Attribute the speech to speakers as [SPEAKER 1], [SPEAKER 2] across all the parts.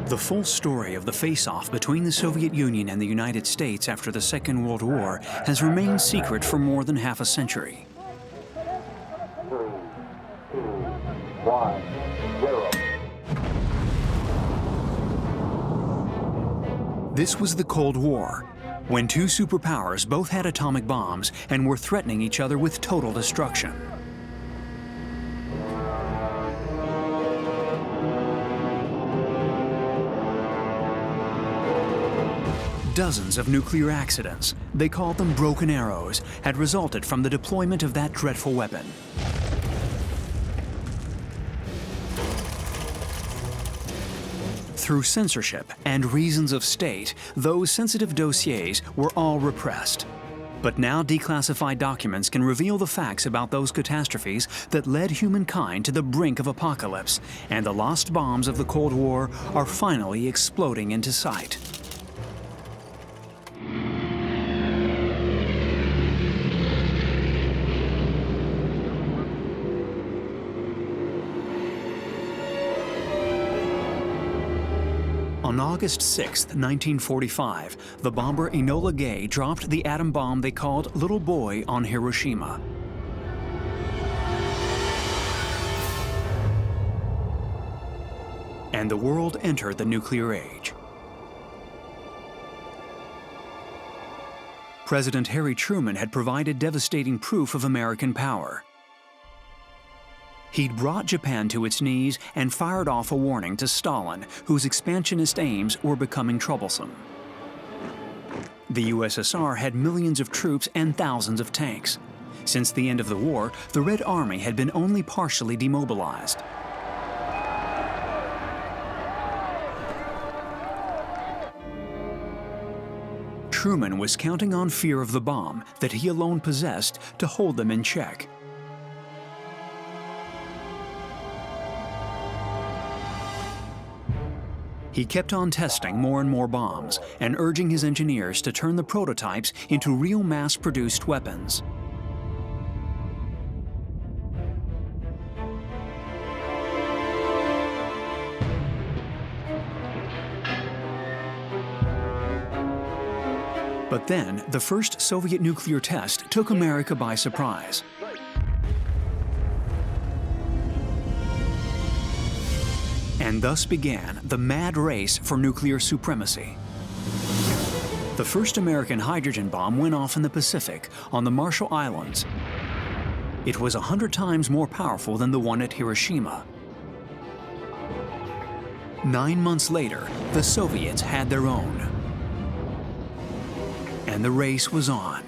[SPEAKER 1] The full story of the face-off between the Soviet Union and the United States after the Second World War has remained secret for more than half a century.
[SPEAKER 2] 3, 2, 1, 0.
[SPEAKER 1] This was the Cold War, when two superpowers both had atomic bombs and were threatening each other with total destruction. Dozens of nuclear accidents, they called them broken arrows, had resulted from the deployment of that dreadful weapon. Through censorship and reasons of state, those sensitive dossiers were all repressed. But now declassified documents can reveal the facts about those catastrophes that led humankind to the brink of apocalypse, and the lost bombs of the Cold War are finally exploding into sight. On August 6, 1945, the bomber Enola Gay dropped the atom bomb they called Little Boy on Hiroshima. And the world entered the nuclear age. President Harry Truman had provided devastating proof of American power. He'd brought Japan to its knees and fired off a warning to Stalin, whose expansionist aims were becoming troublesome. The USSR had millions of troops and thousands of tanks. Since the end of the war, the Red Army had been only partially demobilized. Truman was counting on fear of the bomb that he alone possessed to hold them in check. He kept on testing more and more bombs and urging his engineers to turn the prototypes into real mass-produced weapons. But then, the first Soviet nuclear test took America by surprise. And thus began the mad race for nuclear supremacy. The first American hydrogen bomb went off in the Pacific, on the Marshall Islands. It was 100 times more powerful than the one at Hiroshima. 9 months later, the Soviets had their own. And the race was on.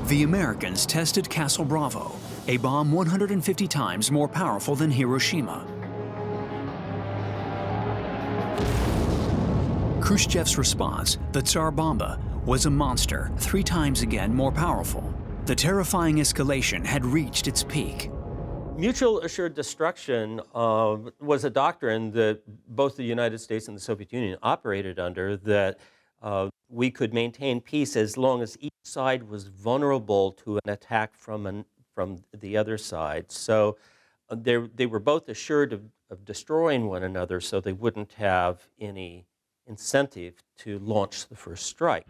[SPEAKER 1] The Americans tested Castle Bravo, a bomb 150 times more powerful than Hiroshima. Khrushchev's response, the Tsar Bomba, was a monster 3 times again more powerful. The terrifying escalation had reached its peak.
[SPEAKER 3] Mutual assured destruction was a doctrine that both the United States and the Soviet Union operated under, that we could maintain peace as long as each side was vulnerable to an attack from the other side. So they were both assured of destroying one another, so they wouldn't have any incentive to launch the first strike.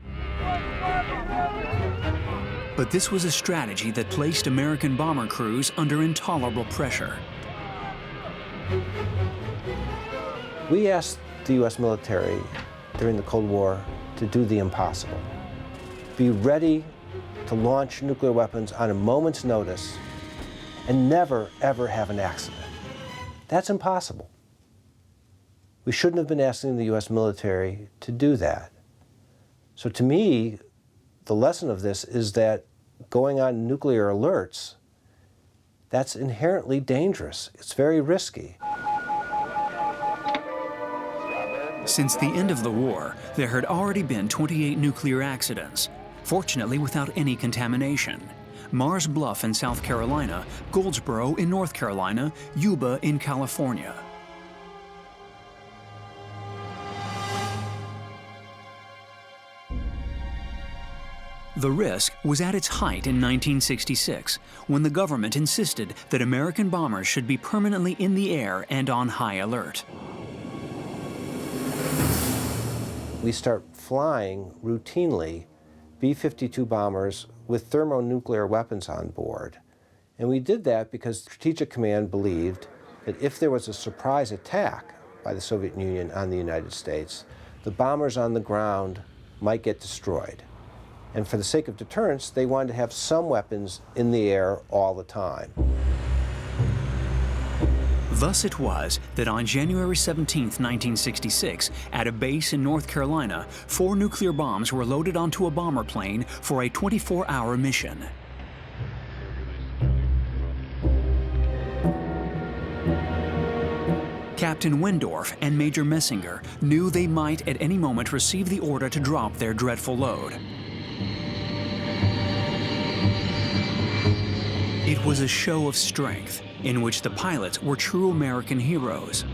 [SPEAKER 1] But this was a strategy that placed American bomber crews under intolerable pressure.
[SPEAKER 4] We asked the U.S. military during the Cold War to do the impossible. Be ready to launch nuclear weapons on a moment's notice and never, ever have an accident. That's impossible. We shouldn't have been asking the U.S. military to do that. So to me, the lesson of this is that going on nuclear alerts, that's inherently dangerous. It's very risky.
[SPEAKER 1] Since the end of the war, there had already been 28 nuclear accidents, fortunately without any contamination. Mars Bluff in South Carolina, Goldsboro in North Carolina, Yuba in California. The risk was at its height in 1966, when the government insisted that American bombers should be permanently in the air and on high alert.
[SPEAKER 4] We start flying routinely B-52 bombers with thermonuclear weapons on board. And we did that because Strategic Command believed that if there was a surprise attack by the Soviet Union on the United States, the bombers on the ground might get destroyed. And for the sake of deterrence, they wanted to have some weapons in the air all the time.
[SPEAKER 1] Thus it was that on January 17, 1966, at a base in North Carolina, 4 nuclear bombs were loaded onto a bomber plane for a 24-hour mission. Captain Wendorf and Major Messinger knew they might at any moment receive the order to drop their dreadful load. It was a show of strength in which the pilots were true American heroes.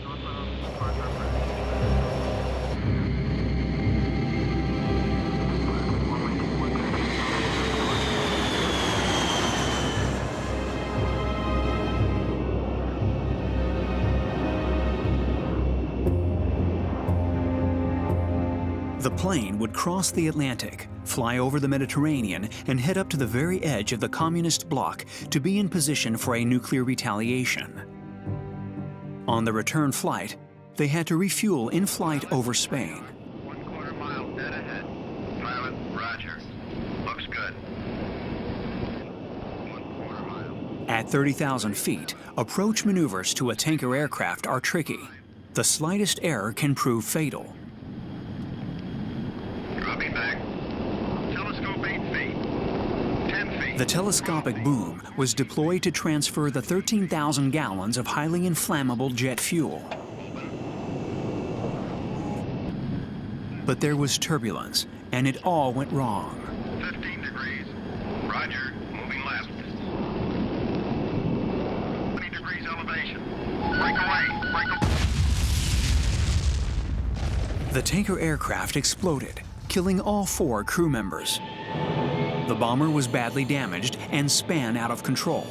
[SPEAKER 1] The plane would cross the Atlantic, fly over the Mediterranean, and head up to the very edge of the communist bloc to be in position for a nuclear retaliation. On the return flight, they had to refuel in flight over Spain.
[SPEAKER 5] 1/4 mile dead ahead. Pilot, roger. Looks good. 1/4 mile.
[SPEAKER 1] At 30,000 feet, approach maneuvers to a tanker aircraft are tricky. The slightest error can prove fatal.
[SPEAKER 5] Dropping back. Telescope 8 feet. 10 feet.
[SPEAKER 1] The telescopic boom was deployed to transfer the 13,000 gallons of highly inflammable jet fuel. But there was turbulence, and it all went wrong.
[SPEAKER 5] 15 degrees. Roger. Moving left. 20 degrees elevation. Break away. Break away.
[SPEAKER 1] The tanker aircraft exploded, killing all 4 crew members. The bomber was badly damaged and span out of control.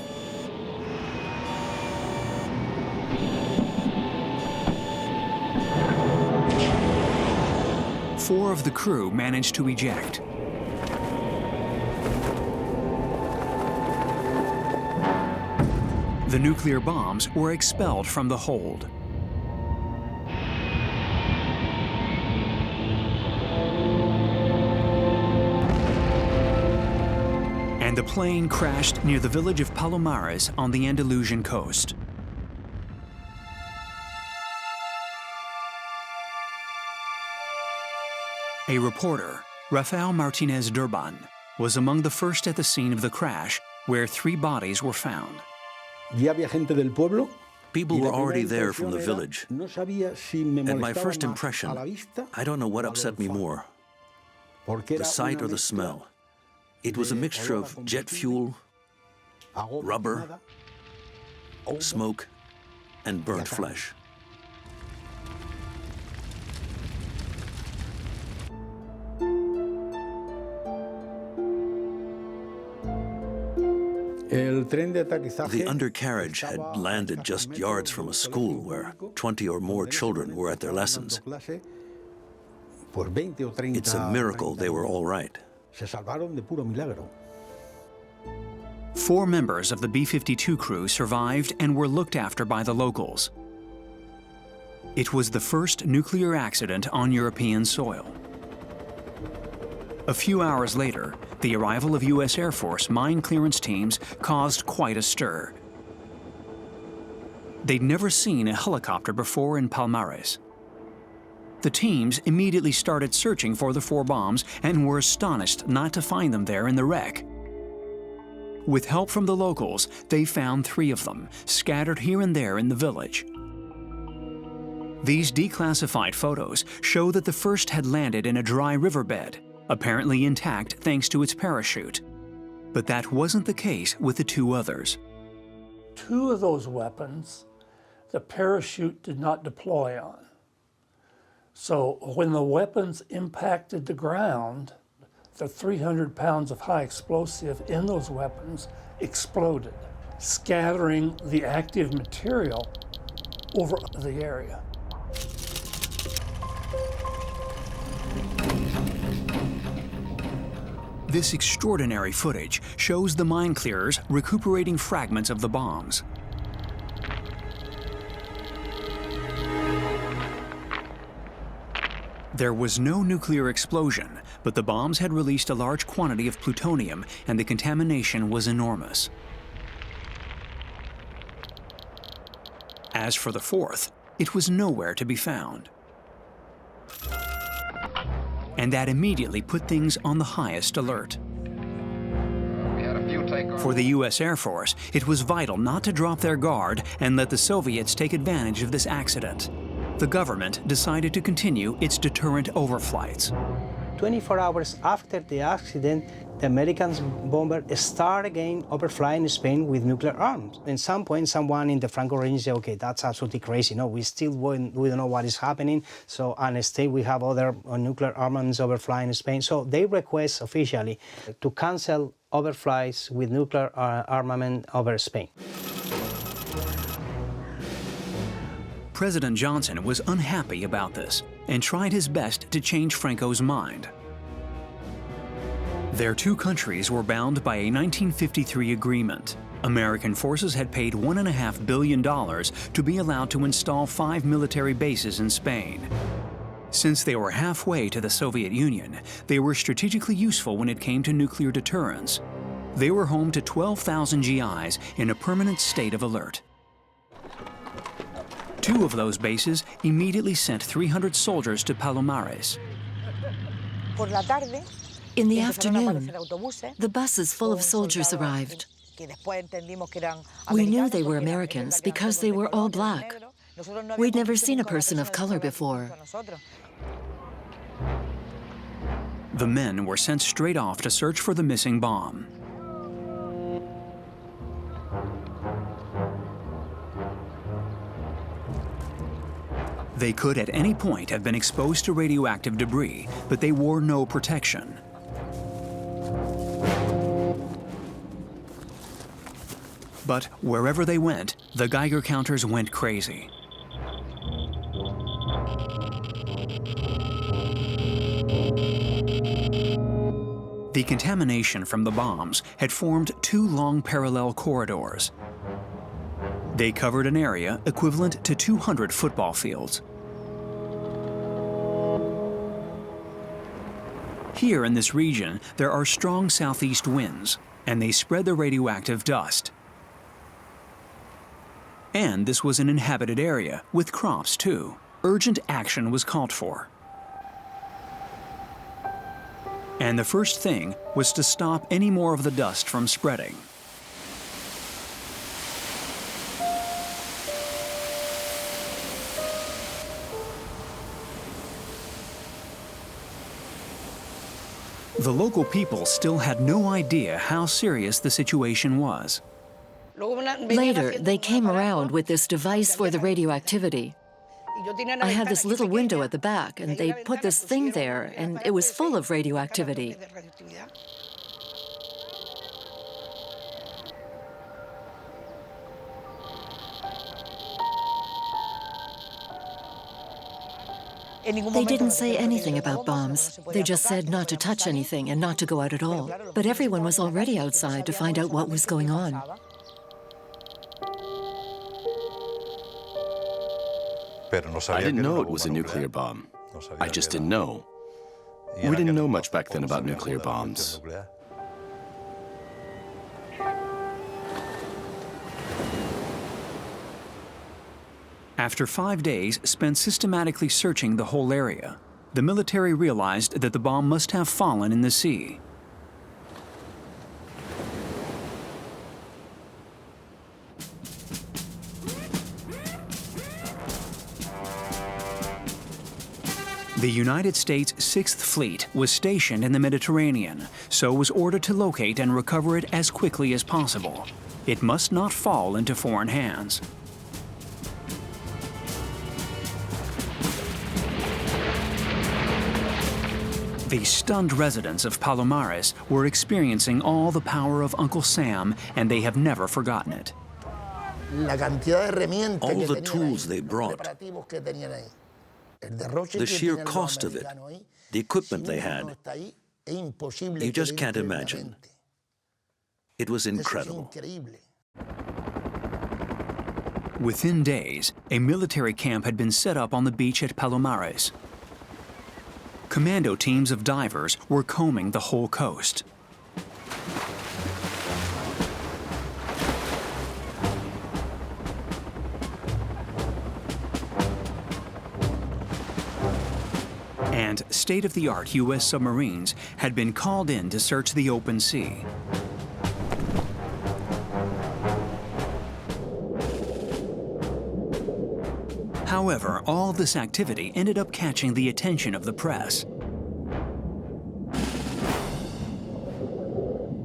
[SPEAKER 1] Four of the crew managed to eject. The nuclear bombs were expelled from the hold. And the plane crashed near the village of Palomares on the Andalusian coast. A reporter, Rafael Martinez Durban, was among the first at the scene of the crash, where 3 bodies were found.
[SPEAKER 6] People were already there from the village, and my first impression, I don't know what upset me more, the sight or the smell. It was a mixture of jet fuel, rubber, smoke, and burnt flesh. The undercarriage had landed just yards from a school where 20 or more children were at their lessons. It's a miracle they were all right.
[SPEAKER 1] 4 members of the B-52 crew survived and were looked after by the locals. It was the first nuclear accident on European soil. A few hours later, the arrival of U.S. Air Force mine clearance teams caused quite a stir. They'd never seen a helicopter before in Palomares. The teams immediately started searching for the 4 bombs and were astonished not to find them there in the wreck. With help from the locals, they found 3 of them, scattered here and there in the village. These declassified photos show that the first had landed in a dry riverbed, apparently intact thanks to its parachute. But that wasn't the case with the 2 others.
[SPEAKER 7] 2 of those weapons, the parachute did not deploy on. So when the weapons impacted the ground, The 300 pounds of high explosive in those weapons exploded, scattering the active material over the area.
[SPEAKER 1] This extraordinary footage shows the mine clearers recuperating fragments of the bombs. There was no nuclear explosion, but the bombs had released a large quantity of plutonium, and the contamination was enormous. As for the fourth, it was nowhere to be found. And that immediately put things on the highest alert. For the U.S. Air Force, it was vital not to drop their guard and let the Soviets take advantage of this accident. The government decided to continue its deterrent overflights.
[SPEAKER 4] 24 hours after the accident, the American bomber started again overflying Spain with nuclear arms. At some point, someone in the Franco region said, okay, that's absolutely crazy. No, we don't know what is happening. So, and still we have other nuclear armaments overflying Spain. So they request officially to cancel overflights with nuclear armament over Spain.
[SPEAKER 1] President Johnson was unhappy about this and tried his best to change Franco's mind. Their two countries were bound by a 1953 agreement. American forces had paid $1.5 billion to be allowed to install 5 military bases in Spain. Since they were halfway to the Soviet Union, they were strategically useful when it came to nuclear deterrence. They were home to 12,000 GIs in a permanent state of alert. Two of those bases immediately sent 300 soldiers to Palomares.
[SPEAKER 8] In the afternoon, the buses full of soldiers arrived. We knew they were Americans because they were all black. We'd never seen a person of color before.
[SPEAKER 1] The men were sent straight off to search for the missing bomb. They could at any point have been exposed to radioactive debris, but they wore no protection. But wherever they went, the Geiger counters went crazy. The contamination from the bombs had formed 2 long parallel corridors. They covered an area equivalent to 200 football fields. Here in this region, there are strong southeast winds, and they spread the radioactive dust. And this was an inhabited area, with crops too. Urgent action was called for. And the first thing was to stop any more of the dust from spreading. The local people still had no idea how serious the situation was.
[SPEAKER 8] Later, they came around with this device for the radioactivity. I had this little window at the back, and they put this thing there, and it was full of radioactivity. They didn't say anything about bombs. They just said not to touch anything and not to go out at all. But everyone was already outside to find out what was going on.
[SPEAKER 9] I didn't know it was a nuclear bomb. I just didn't know. We didn't know much back then about nuclear bombs.
[SPEAKER 1] After 5 days spent systematically searching the whole area, the military realized that the bomb must have fallen in the sea. The United States 6th Fleet was stationed in the Mediterranean, so was ordered to locate and recover it as quickly as possible. It must not fall into foreign hands. The stunned residents of Palomares were experiencing all the power of Uncle Sam, and they have never forgotten it.
[SPEAKER 6] All the tools they brought, the sheer cost of it, the equipment they had, you just can't imagine. It was incredible.
[SPEAKER 1] Within days, a military camp had been set up on the beach at Palomares. Commando teams of divers were combing the whole coast. And state-of-the-art U.S. submarines had been called in to search the open sea. However, all this activity ended up catching the attention of the press.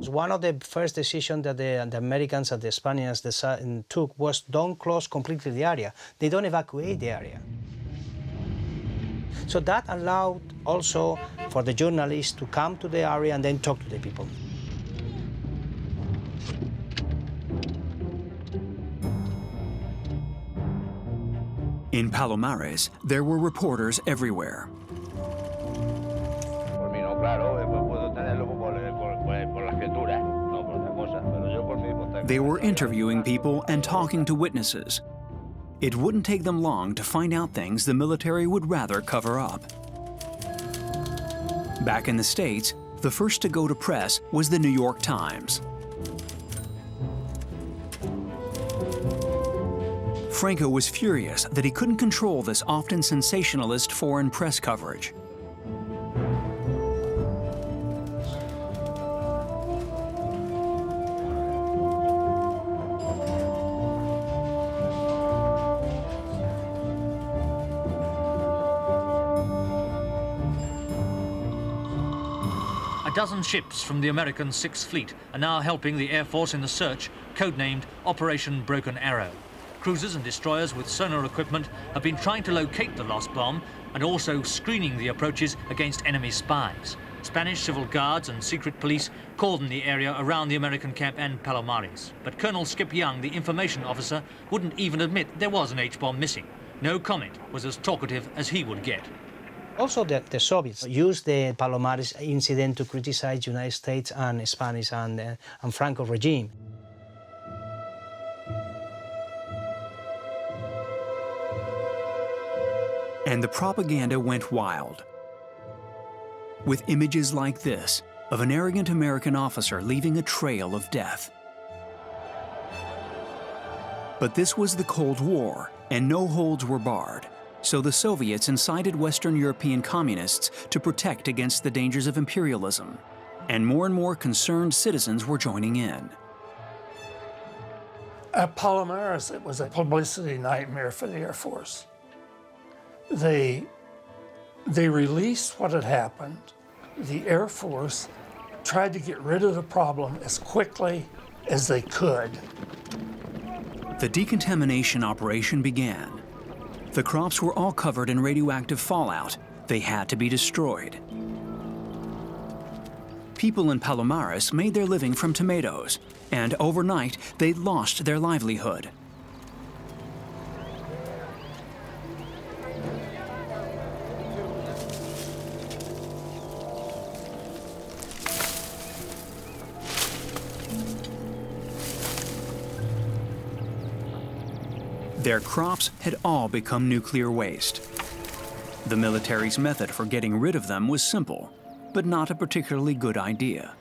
[SPEAKER 10] One of the first decisions that the Americans and the Spaniards took was don't close completely the area. They don't evacuate the area. So that allowed also for the journalists to come to the area and then talk to the people.
[SPEAKER 1] In Palomares, there were reporters everywhere. They were interviewing people and talking to witnesses. It wouldn't take them long to find out things the military would rather cover up. Back in the States, the first to go to press was the New York Times. Franco was furious that he couldn't control this often sensationalist foreign press coverage.
[SPEAKER 11] A dozen ships from the American Sixth Fleet are now helping the Air Force in the search, codenamed Operation Broken Arrow. Cruisers and destroyers with sonar equipment have been trying to locate the lost bomb and also screening the approaches against enemy spies. Spanish civil guards and secret police cordoned the area around the American camp and Palomares. But Colonel Skip Young, the information officer, wouldn't even admit there was an H-bomb missing. No comment was as talkative as he would get.
[SPEAKER 10] Also, the Soviets used the Palomares incident to criticize United States and Spanish and Franco regime.
[SPEAKER 1] And the propaganda went wild. With images like this of an arrogant American officer leaving a trail of death. But this was the Cold War, and no holds were barred. So the Soviets incited Western European communists to protect against the dangers of imperialism. And more concerned citizens were joining in.
[SPEAKER 7] At Palomares, it was a publicity nightmare for the Air Force. They released what had happened. The Air Force tried to get rid of the problem as quickly as they could.
[SPEAKER 1] The decontamination operation began. The crops were all covered in radioactive fallout. They had to be destroyed. People in Palomares made their living from tomatoes, and overnight they lost their livelihood. Their crops had all become nuclear waste. The military's method for getting rid of them was simple, but not a particularly good idea.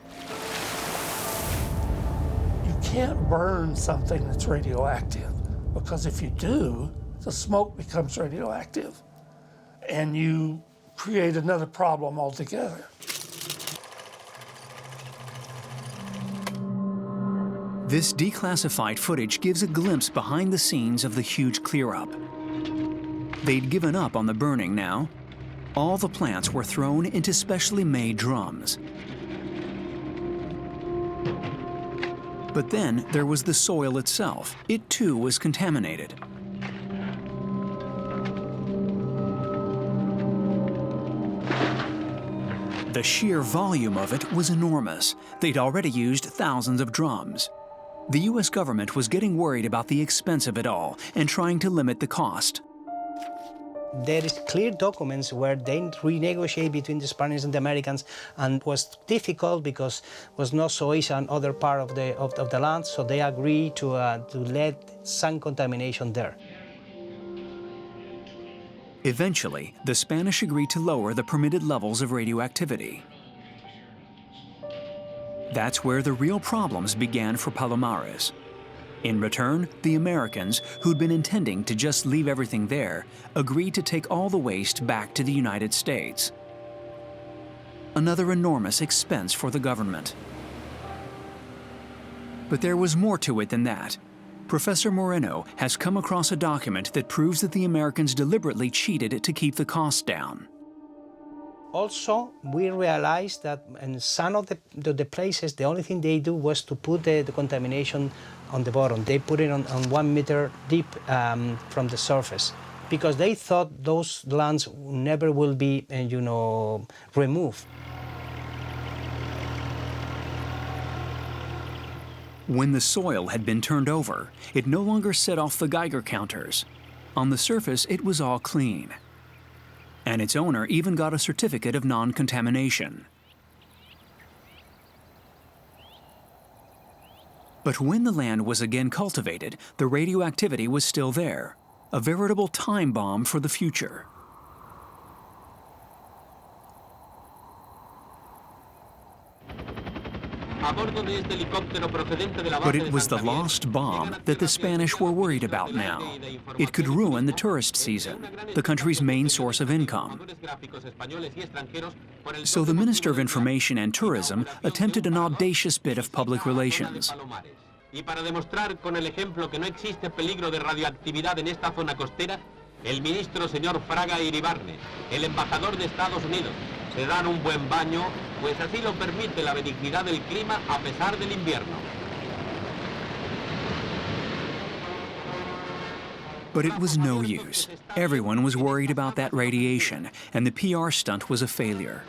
[SPEAKER 7] You can't burn something that's radioactive, because if you do, the smoke becomes radioactive, and you create another problem altogether.
[SPEAKER 1] This declassified footage gives a glimpse behind the scenes of the huge clear-up. They'd given up on the burning now. All the plants were thrown into specially made drums. But then there was the soil itself. It too was contaminated. The sheer volume of it was enormous. They'd already used thousands of drums. The US government was getting worried about the expense of it all and trying to limit the cost.
[SPEAKER 10] There is clear documents where they renegotiate between the Spaniards and the Americans, and it was difficult because it was not so easy on other part of the land, so they agreed to let some contamination there.
[SPEAKER 1] Eventually, the Spanish agreed to lower the permitted levels of radioactivity. That's where the real problems began for Palomares. In return, the Americans, who'd been intending to just leave everything there, agreed to take all the waste back to the United States. Another enormous expense for the government. But there was more to it than that. Professor Moreno has come across a document that proves that the Americans deliberately cheated to keep the costs down.
[SPEAKER 10] Also, we realized that in some of the places, the only thing they do was to put the contamination on the bottom. They put it on 1 meter deep from the surface, because they thought those lands never will be, removed.
[SPEAKER 1] When the soil had been turned over, it no longer set off the Geiger counters. On the surface, it was all clean. And its owner even got a certificate of non-contamination. But when the land was again cultivated, the radioactivity was still there, a veritable time bomb for the future. But it was the lost bomb that the Spanish were worried about now. It could ruin the tourist season, the country's main source of income. So the Minister of Information and Tourism attempted an audacious bit of public relations.
[SPEAKER 12] Y para demostrar con el ejemplo que no existe peligro de radioactividad en esta zona costera, el ministro señor Fraga Iribarne, el embajador de Estados Unidos, se dan un buen baño, pues así lo permite la benignidad del clima a pesar del invierno.
[SPEAKER 1] But it was no use. Everyone was worried about that radiation, and the PR stunt was a failure.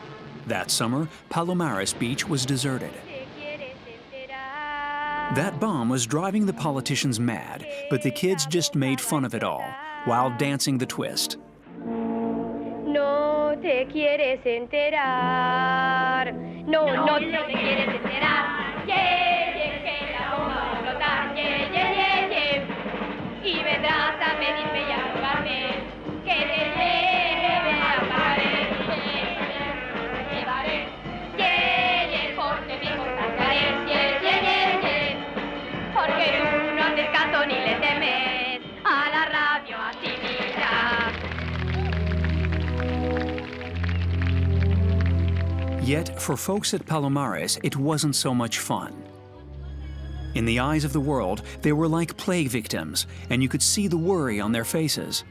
[SPEAKER 1] That summer, Palomares Beach was deserted. That bomb was driving the politicians mad, but the kids just made fun of it all, while dancing the twist.
[SPEAKER 13] No te quieres enterar. No, no te quieres enterar. Que la bomba va a explotar. Y vendrás a pedirme y a rogarme que te lleve a París. Llevaré. Porque me contagiaré. Porque tú no haces caso ni le temes a la radioactividad.
[SPEAKER 1] Yet, for folks at Palomares, it wasn't so much fun. In the eyes of the world, they were like plague victims, and you could see the worry on their faces.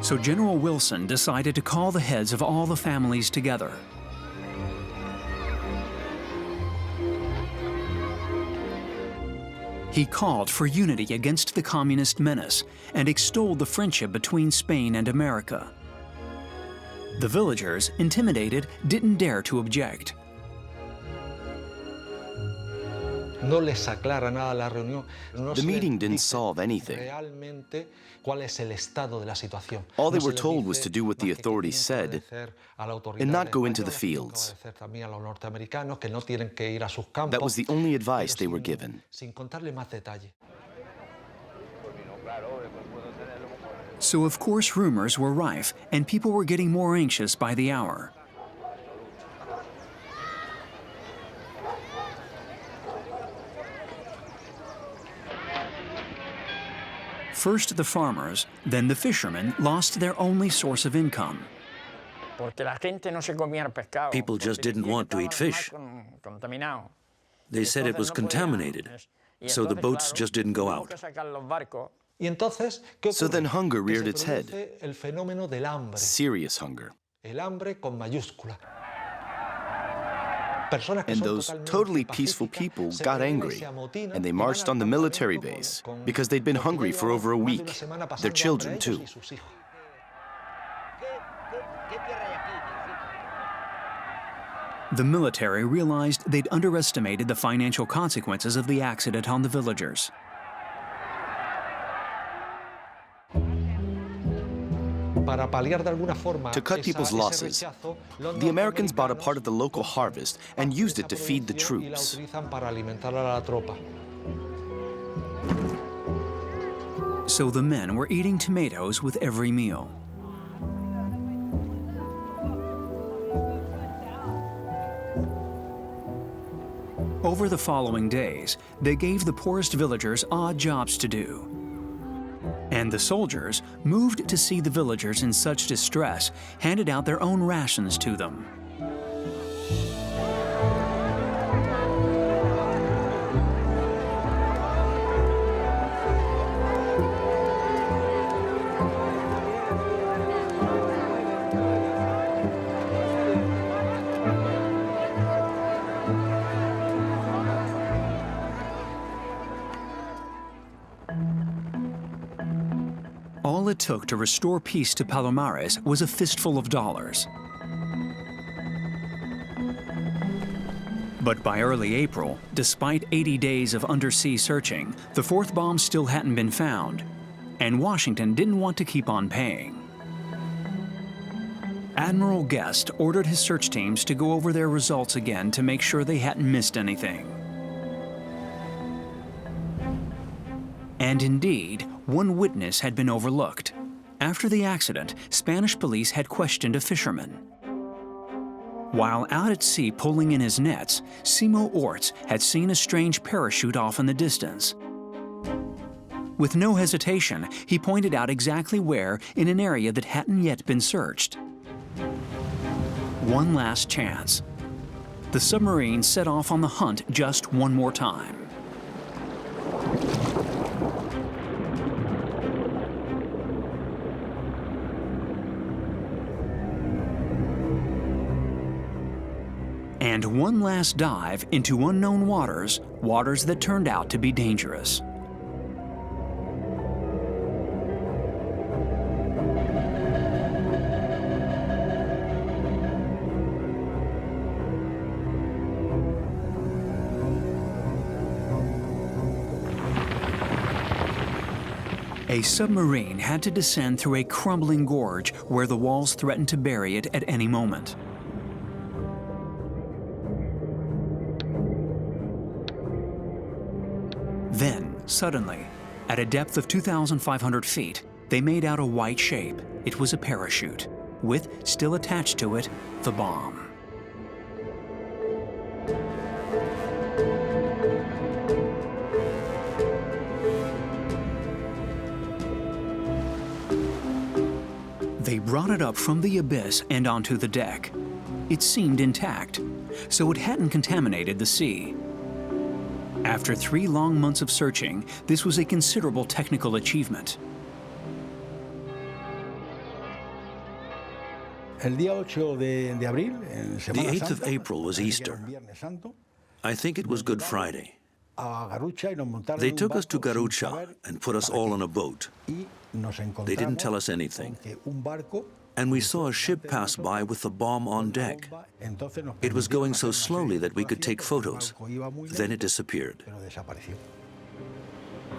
[SPEAKER 1] So General Wilson decided to call the heads of all the families together. He called for unity against the communist menace and extolled the friendship between Spain and America. The villagers, intimidated, didn't dare to object.
[SPEAKER 9] The meeting didn't solve anything. All they were told was to do what the authorities said and not go into the fields. That was the only advice they were given.
[SPEAKER 1] So of course rumors were rife, and people were getting more anxious by the hour. First the farmers, then the fishermen lost their only source of income.
[SPEAKER 6] People just didn't want to eat fish. They said it was contaminated, so the boats just didn't go out.
[SPEAKER 9] So then hunger reared its head. Serious hunger. And those totally peaceful people got angry, and they marched on the military base because they'd been hungry for over a week, their children too.
[SPEAKER 1] The military realized they'd underestimated the financial consequences of the accident on the villagers.
[SPEAKER 9] To cut people's losses, the Americans bought a part of the local harvest and used it to feed the troops.
[SPEAKER 1] So the men were eating tomatoes with every meal. Over the following days, they gave the poorest villagers odd jobs to do. And the soldiers, moved to see the villagers in such distress, handed out their own rations to them. All it took to restore peace to Palomares was a fistful of dollars. But by early April, despite 80 days of undersea searching, the fourth bomb still hadn't been found, and Washington didn't want to keep on paying. Admiral Guest ordered his search teams to go over their results again to make sure they hadn't missed anything. And indeed, one witness had been overlooked. After the accident, Spanish police had questioned a fisherman. While out at sea pulling in his nets, Simo Orts had seen a strange parachute off in the distance. With no hesitation, he pointed out exactly where in an area that hadn't yet been searched. One last chance. The submarine set off on the hunt just one more time. And one last dive into unknown waters, waters that turned out to be dangerous. A submarine had to descend through a crumbling gorge where the walls threatened to bury it at any moment. Then, suddenly, at a depth of 2,500 feet, they made out a white shape. It was a parachute, with, still attached to it, the bomb. They brought it up from the abyss and onto the deck. It seemed intact, so it hadn't contaminated the sea. After 3 long months of searching, this was a considerable technical achievement.
[SPEAKER 6] The 8th of April was Easter. I think it was Good Friday. They took us to Garucha and put us all on a boat. They didn't tell us anything. And we saw a ship pass by with the bomb on deck. It was going so slowly that we could take photos. Then it disappeared.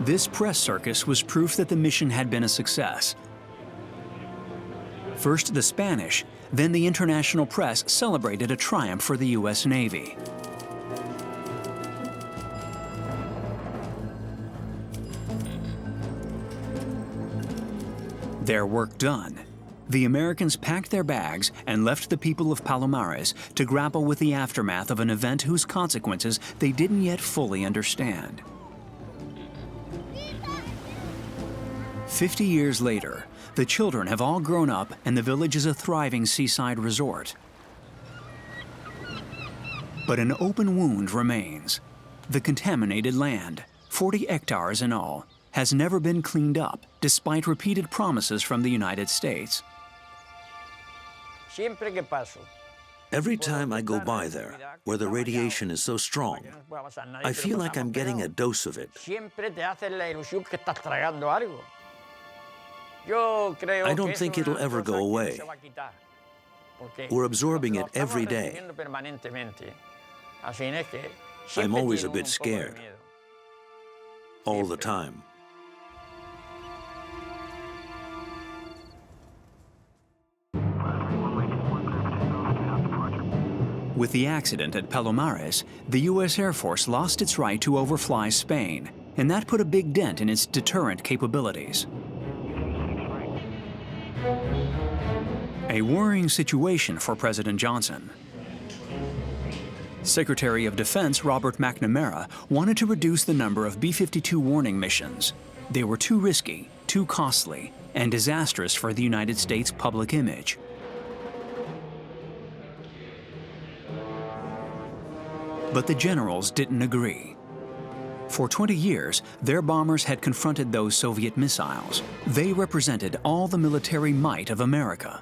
[SPEAKER 1] This press circus was proof that the mission had been a success. First the Spanish, then the international press celebrated a triumph for the U.S. Navy. Their work done, the Americans packed their bags and left the people of Palomares to grapple with the aftermath of an event whose consequences they didn't yet fully understand. 50 years later, the children have all grown up and the village is a thriving seaside resort. But an open wound remains. The contaminated land, 40 hectares in all, has never been cleaned up, despite repeated promises from the United States.
[SPEAKER 6] Every time I go by there, where the radiation is so strong, I feel like I'm getting a dose of it. I don't think it'll ever go away. We're absorbing it every day. I'm always a bit scared. All the time.
[SPEAKER 1] With the accident at Palomares, the U.S. Air Force lost its right to overfly Spain, and that put a big dent in its deterrent capabilities. A worrying situation for President Johnson. Secretary of Defense Robert McNamara wanted to reduce the number of B-52 warning missions. They were too risky, too costly, and disastrous for the United States public image. But the generals didn't agree. For 20 years, their bombers had confronted those Soviet missiles. They represented all the military might of America.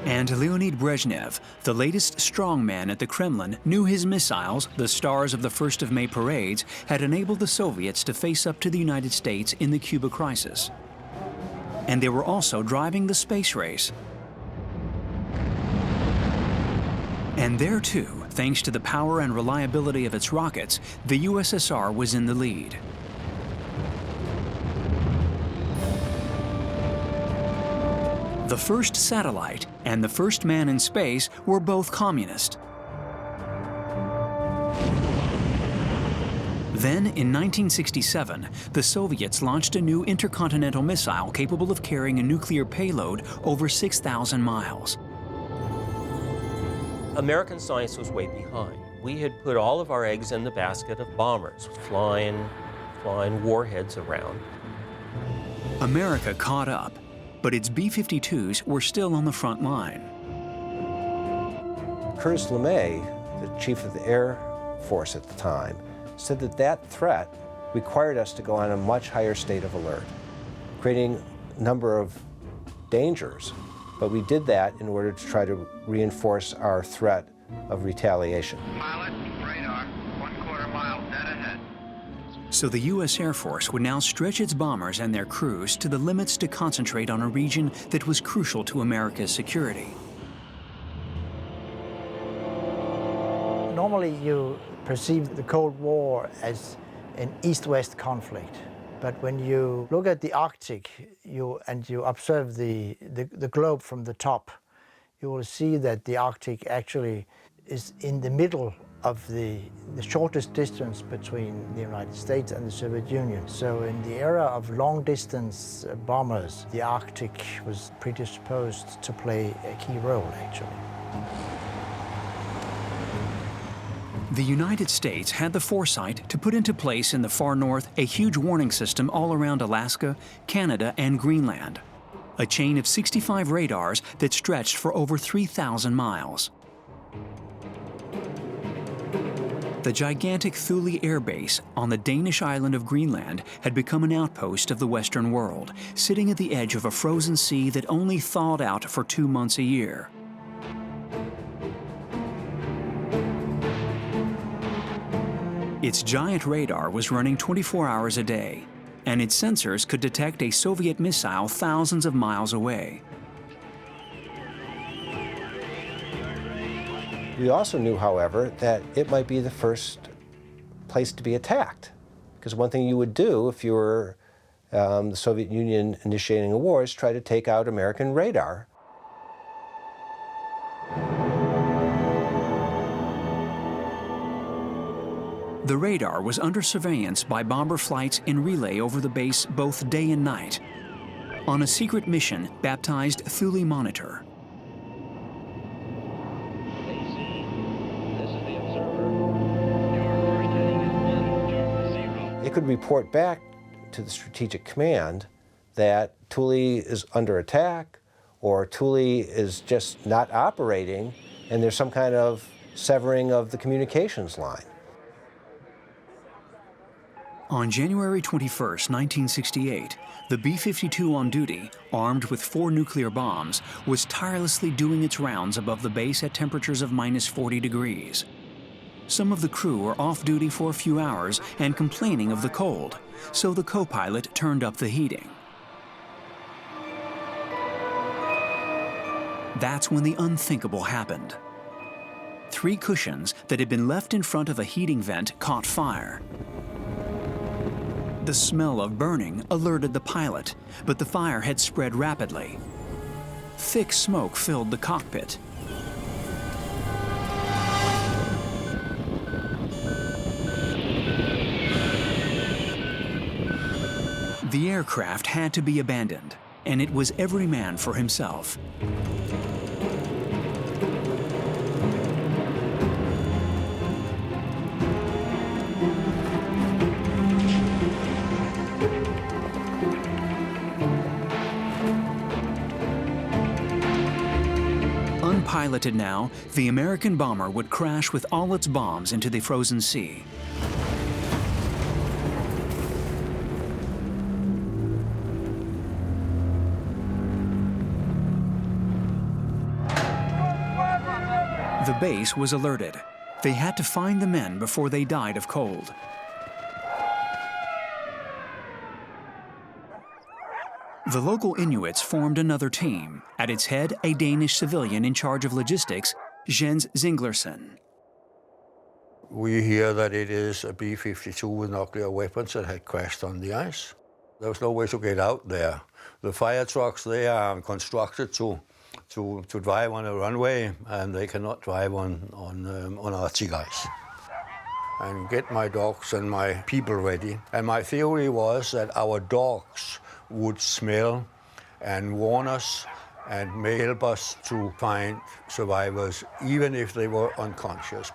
[SPEAKER 1] And Leonid Brezhnev, the latest strongman at the Kremlin, knew his missiles, the stars of the 1st of May parades, had enabled the Soviets to face up to the United States in the Cuba crisis. And they were also driving the space race. And there too, thanks to the power and reliability of its rockets, the USSR was in the lead. The first satellite and the first man in space were both communist. Then, in 1967, the Soviets launched a new intercontinental missile capable of carrying a nuclear payload over 6,000 miles.
[SPEAKER 3] American science was way behind. We had put all of our eggs in the basket of bombers, flying warheads around.
[SPEAKER 1] America caught up, but its B-52s were still on the front line.
[SPEAKER 4] Curtis LeMay, the chief of the Air Force at the time, said that that threat required us to go on a much higher state of alert, creating a number of dangers. But we did that in order to try to reinforce our threat of retaliation.
[SPEAKER 5] Pilot, radar, 1/4 mile dead ahead.
[SPEAKER 1] So the U.S. Air Force would now stretch its bombers and their crews to the limits to concentrate on a region that was crucial to America's security.
[SPEAKER 14] Normally you perceive the Cold War as an East-West conflict. But when you look at the Arctic and you observe the globe from the top, you will see that the Arctic actually is in the middle of the shortest distance between the United States and the Soviet Union. So in the era of long-distance bombers, the Arctic was predisposed to play a key role, actually.
[SPEAKER 1] The United States had the foresight to put into place in the far north a huge warning system all around Alaska, Canada, and Greenland. A chain of 65 radars that stretched for over 3,000 miles. The gigantic Thule air base on the Danish island of Greenland had become an outpost of the Western world, sitting at the edge of a frozen sea that only thawed out for 2 months a year. Its giant radar was running 24 hours a day, and its sensors could detect a Soviet missile thousands of miles away.
[SPEAKER 4] We also knew, however, that it might be the first place to be attacked. Because one thing you would do if you were the Soviet Union initiating a war is try to take out American radar.
[SPEAKER 1] The radar was under surveillance by bomber flights in relay over the base both day and night, on a secret mission baptized Thule Monitor.
[SPEAKER 4] It could report back to the Strategic Command that Thule is under attack, or Thule is just not operating, and there's some kind of severing of the communications line.
[SPEAKER 1] On January 21, 1968, the B-52 on duty, armed with 4 nuclear bombs, was tirelessly doing its rounds above the base at temperatures of -40 degrees. Some of the crew were off duty for a few hours and complaining of the cold, so the co-pilot turned up the heating. That's when the unthinkable happened. 3 cushions that had been left in front of a heating vent caught fire. The smell of burning alerted the pilot, but the fire had spread rapidly. Thick smoke filled the cockpit. The aircraft had to be abandoned, and it was every man for himself. Unpiloted now, the American bomber would crash with all its bombs into the frozen sea. The base was alerted. They had to find the men before they died of cold. The local Inuits formed another team. At its head, a Danish civilian in charge of logistics, Jens Zinglersen.
[SPEAKER 15] We hear that it is a B-52 with nuclear weapons that had crashed on the ice. There was no way to get out there. The fire trucks, they are constructed to drive on a runway, and they cannot drive on Arctic ice. And get my dogs and my people ready. And my theory was that our dogs would smell and warn us and may help us to find survivors, even if they were unconscious.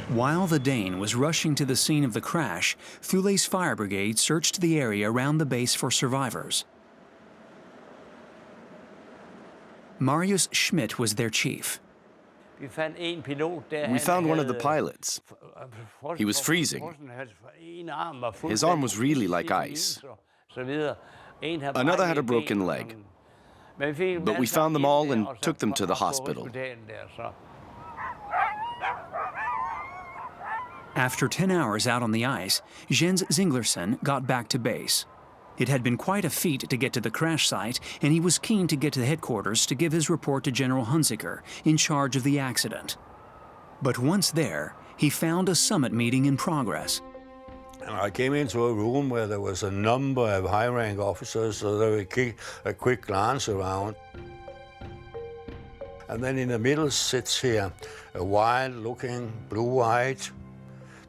[SPEAKER 1] While the Dane was rushing to the scene of the crash, Thule's fire brigade searched the area around the base for survivors. Marius Schmidt was their chief.
[SPEAKER 16] We found one of the pilots. He was freezing. His arm was really like ice. Another had a broken leg. But we found them all and took them to the hospital.
[SPEAKER 1] After 10 hours out on the ice, Jens Zinglersen got back to base. It had been quite a feat to get to the crash site, and he was keen to get to the headquarters to give his report to General Hunziker, in charge of the accident. But once there, he found a summit meeting in progress.
[SPEAKER 15] And I came into a room where there was a number of high-rank officers, so there was a quick glance around. And then in the middle sits here a wild-looking, blue-eyed,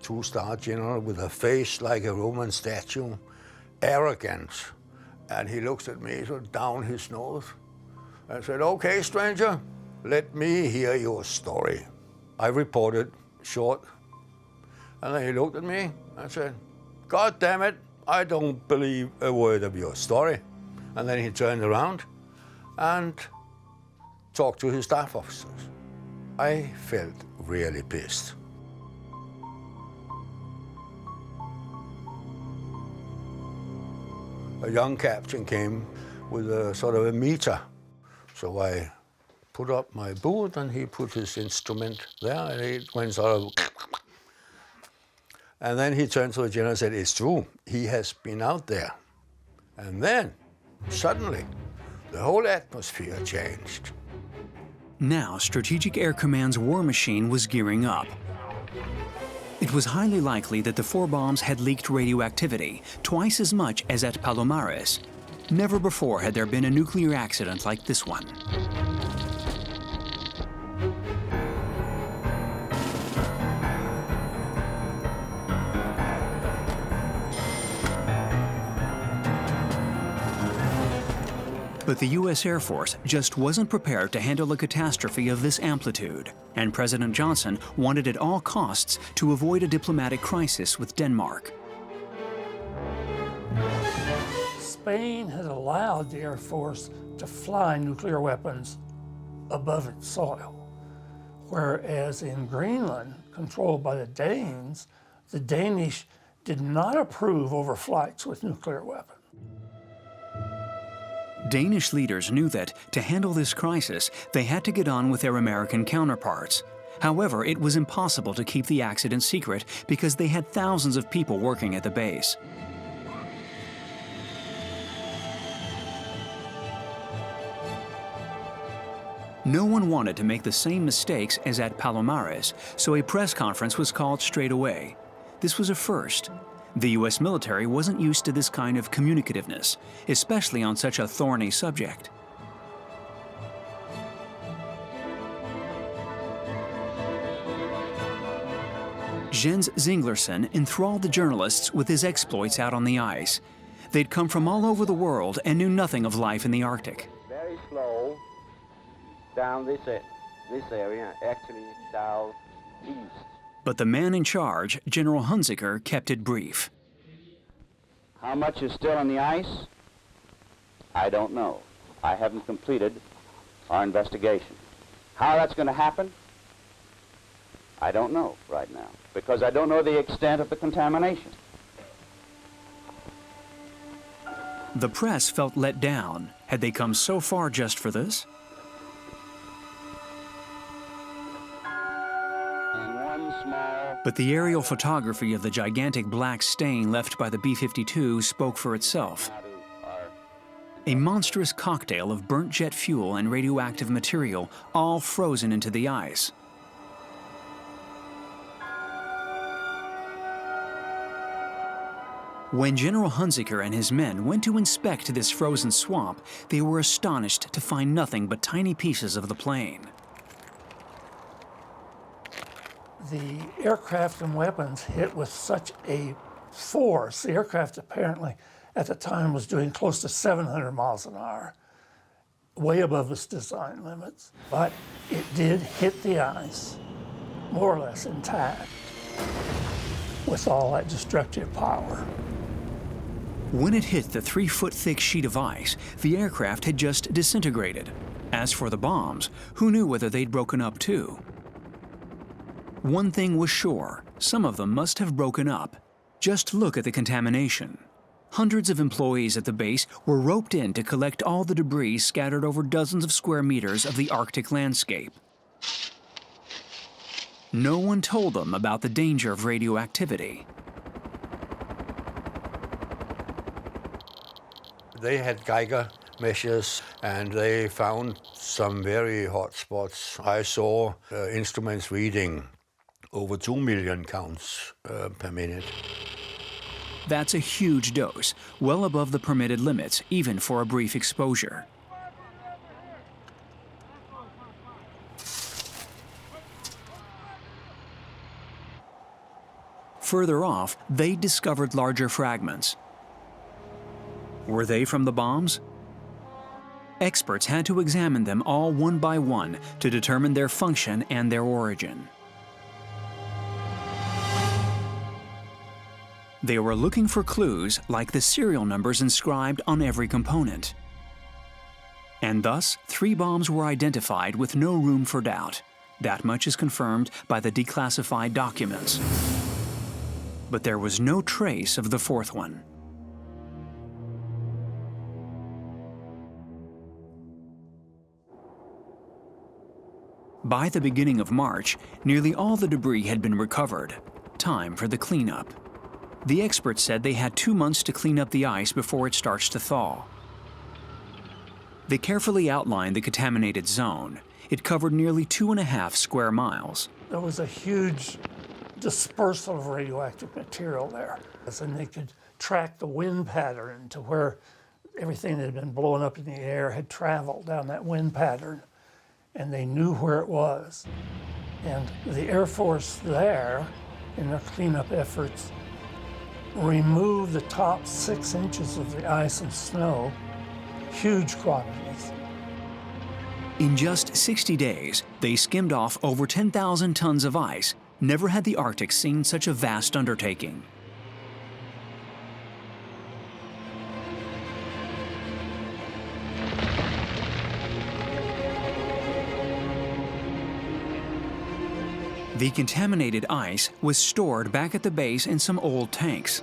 [SPEAKER 15] 2-star general with a face like a Roman statue, arrogant. And he looks at me sort of down his nose and said, "Okay, stranger, let me hear your story." I reported short, and then he looked at me and said, "God damn it, I don't believe a word of your story." And then he turned around and talked to his staff officers. I felt really pissed. A young captain came with a sort of a meter. So I put up my boot and he put his instrument there and it went sort of... And then he turned to the general and said, "It's true, he has been out there." And then, suddenly, the whole atmosphere changed.
[SPEAKER 1] Now, Strategic Air Command's war machine was gearing up. It was highly likely that the 4 bombs had leaked radioactivity, twice as much as at Palomares. Never before had there been a nuclear accident like this one. But the U.S. Air Force just wasn't prepared to handle a catastrophe of this amplitude, and President Johnson wanted at all costs to avoid a diplomatic crisis with Denmark.
[SPEAKER 7] Spain had allowed the Air Force to fly nuclear weapons above its soil, whereas in Greenland, controlled by the Danes, the Danish did not approve overflights with nuclear weapons.
[SPEAKER 1] Danish leaders knew that, to handle this crisis, they had to get on with their American counterparts. However, it was impossible to keep the accident secret because they had thousands of people working at the base. No one wanted to make the same mistakes as at Palomares, so a press conference was called straight away. This was a first. The U.S. military wasn't used to this kind of communicativeness, especially on such a thorny subject. Jens Zinglerson enthralled the journalists with his exploits out on the ice. They'd come from all over the world and knew nothing of life in the Arctic.
[SPEAKER 2] Very slow down this area, actually southeast.
[SPEAKER 1] But the man in charge, General Hunziker, kept it brief.
[SPEAKER 2] How much is still on the ice? I don't know. I haven't completed our investigation. How that's going to happen? I don't know right now, because I don't know the extent of the contamination.
[SPEAKER 1] The press felt let down. Had they come so far just for this? But the aerial photography of the gigantic black stain left by the B-52 spoke for itself. A monstrous cocktail of burnt jet fuel and radioactive material, all frozen into the ice. When General Hunziker and his men went to inspect this frozen swamp, they were astonished to find nothing but tiny pieces of the plane.
[SPEAKER 7] The aircraft and weapons hit with such a force. The aircraft apparently at the time was doing close to 700 miles an hour, way above its design limits. But it did hit the ice, more or less intact, with all that destructive power.
[SPEAKER 1] When it hit the 3-foot-thick sheet of ice, the aircraft had just disintegrated. As for the bombs, who knew whether they'd broken up too? One thing was sure, some of them must have broken up. Just look at the contamination. Hundreds of employees at the base were roped in to collect all the debris scattered over dozens of square meters of the Arctic landscape. No one told them about the danger of radioactivity.
[SPEAKER 15] They had Geiger measures, and they found some very hot spots. I saw instruments reading over 2 million counts per minute.
[SPEAKER 1] That's a huge dose, well above the permitted limits, even for a brief exposure. Further off, they discovered larger fragments. Were they from the bombs? Experts had to examine them all one by one to determine their function and their origin. They were looking for clues like the serial numbers inscribed on every component. And thus, 3 bombs were identified with no room for doubt. That much is confirmed by the declassified documents. But there was no trace of the 4th one. By the beginning of March, nearly all the debris had been recovered. Time for the cleanup. The experts said they had 2 months to clean up the ice before it starts to thaw. They carefully outlined the contaminated zone. It covered nearly 2.5 square miles.
[SPEAKER 7] There was a huge dispersal of radioactive material there. And they could track the wind pattern to where everything that had been blown up in the air had traveled down that wind pattern. And they knew where it was. And the Air Force there, in their cleanup efforts, removed the top 6 inches of the ice and snow, huge quantities.
[SPEAKER 1] In just 60 days, they skimmed off over 10,000 tons of ice. Never had the Arctic seen such a vast undertaking. The contaminated ice was stored back at the base in some old tanks.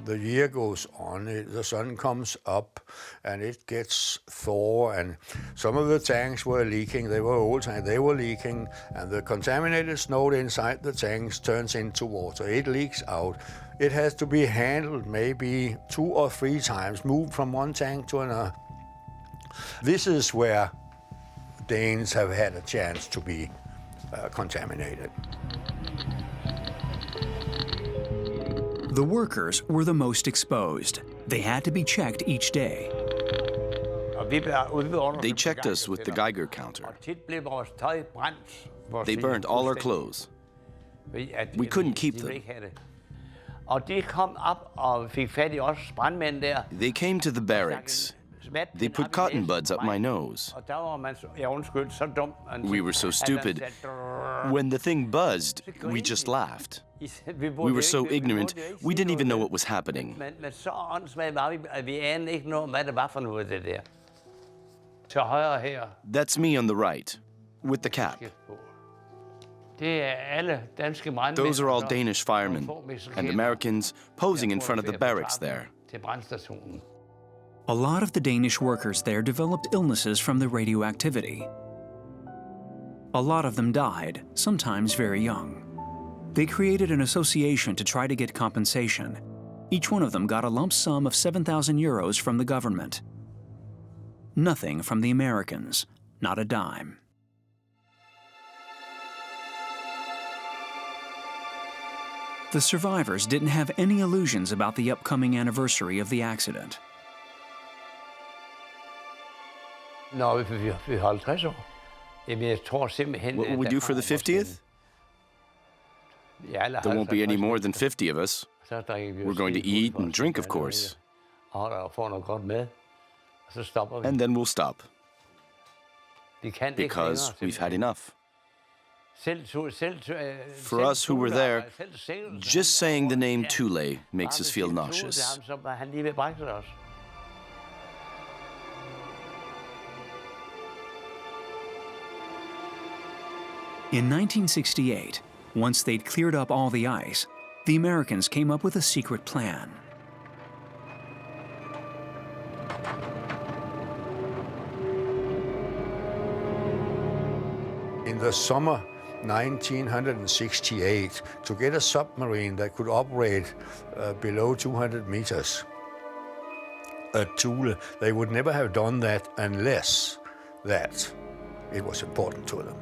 [SPEAKER 15] the year goes on, the sun comes up and it gets thaw, and some of the tanks were leaking. They were old tanks, they were leaking, and the contaminated snow inside the tanks turns into water. It leaks out. It has to be handled maybe 2 or 3 times, moved from one tank to another. This is where Danes have had a chance to be contaminated.
[SPEAKER 1] The workers were the most exposed. They had to be checked each day.
[SPEAKER 16] They checked us with the Geiger counter. They burned all our clothes. We couldn't keep them. They came to the barracks. They put cotton buds up my nose. We were so stupid. When the thing buzzed, we just laughed. We were so ignorant, we didn't even know what was happening. That's me on the right, with the cap. Those are all Danish firemen and Americans posing in front of the barracks there.
[SPEAKER 1] A lot of the Danish workers there developed illnesses from the radioactivity. A lot of them died, sometimes very young. They created an association to try to get compensation. Each one of them got a lump sum of 7,000 euros from the government. Nothing from the Americans, not a dime. The survivors didn't have any illusions about the upcoming anniversary of the accident.
[SPEAKER 16] What will we do for the 50th? There won't be any more than 50 of us. We're going to eat and drink, of course. And then we'll stop. Because we've had enough. For us who were there, just saying the name Thule makes us feel nauseous.
[SPEAKER 1] In 1968, once they'd cleared up all the ice, the Americans came up with a secret plan.
[SPEAKER 15] In the summer 1968, to get a submarine that could operate below 200 meters at Thule, they would never have done that unless that it was important to them.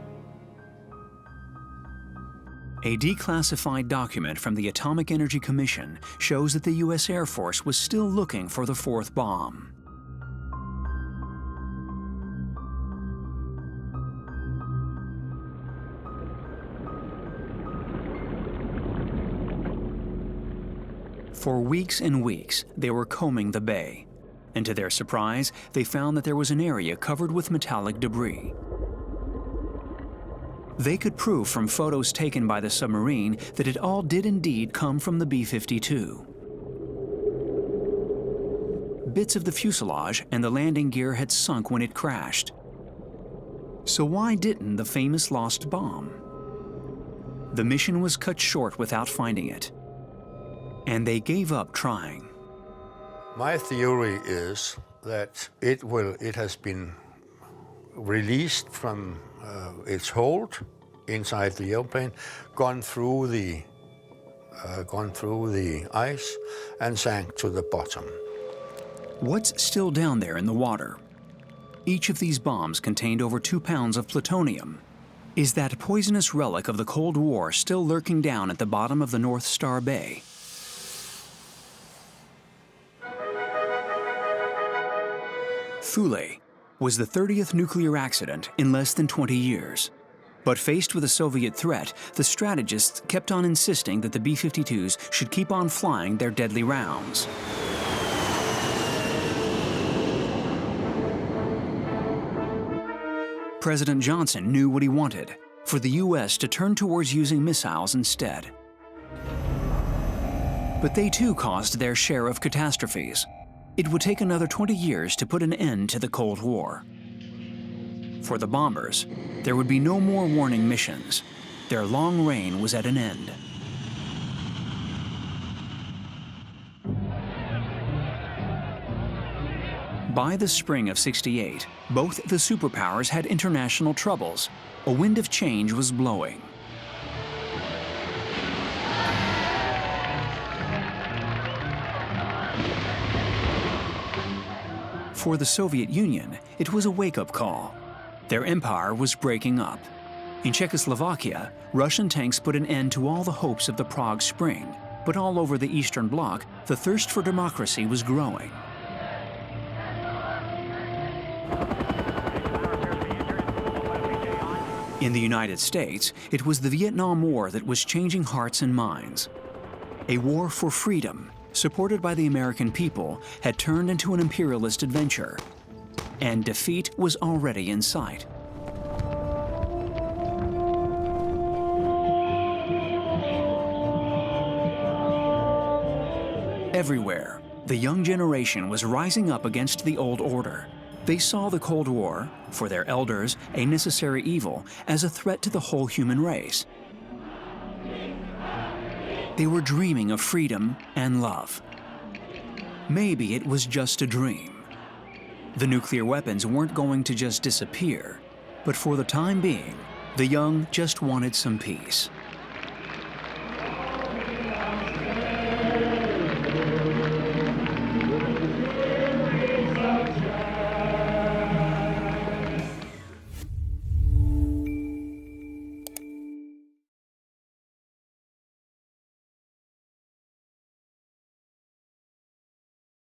[SPEAKER 1] A declassified document from the Atomic Energy Commission shows that the U.S. Air Force was still looking for the 4th bomb. For weeks and weeks, they were combing the bay. And to their surprise, they found that there was an area covered with metallic debris. They could prove from photos taken by the submarine that it all did indeed come from the B-52. Bits of the fuselage and the landing gear had sunk when it crashed. So why didn't the famous lost bomb? The mission was cut short without finding it, and they gave up trying.
[SPEAKER 15] My theory is that it has been released from its hold inside the airplane, gone through the ice and sank to the bottom.
[SPEAKER 1] What's still down there in the water? Each of these bombs contained over 2 pounds of plutonium. Is that poisonous relic of the Cold War still lurking down at the bottom of the North Star Bay? Thule was the 30th nuclear accident in less than 20 years. But faced with a Soviet threat, the strategists kept on insisting that the B-52s should keep on flying their deadly rounds. President Johnson knew what he wanted, for the U.S. to turn towards using missiles instead. But they too caused their share of catastrophes. It would take another 20 years to put an end to the Cold War. For the bombers, there would be no more warning missions. Their long reign was at an end. By the spring of '68, both the superpowers had international troubles. A wind of change was blowing. For the Soviet Union, it was a wake-up call. Their empire was breaking up. In Czechoslovakia, Russian tanks put an end to all the hopes of the Prague Spring, but all over the Eastern Bloc, the thirst for democracy was growing. In the United States, it was the Vietnam War that was changing hearts and minds. A war for freedom, supported by the American people, had turned into an imperialist adventure, and defeat was already in sight. Everywhere, the young generation was rising up against the old order. They saw the Cold War, for their elders a necessary evil, as a threat to the whole human race. They were dreaming of freedom and love. Maybe it was just a dream. The nuclear weapons weren't going to just disappear, but for the time being, the young just wanted some peace.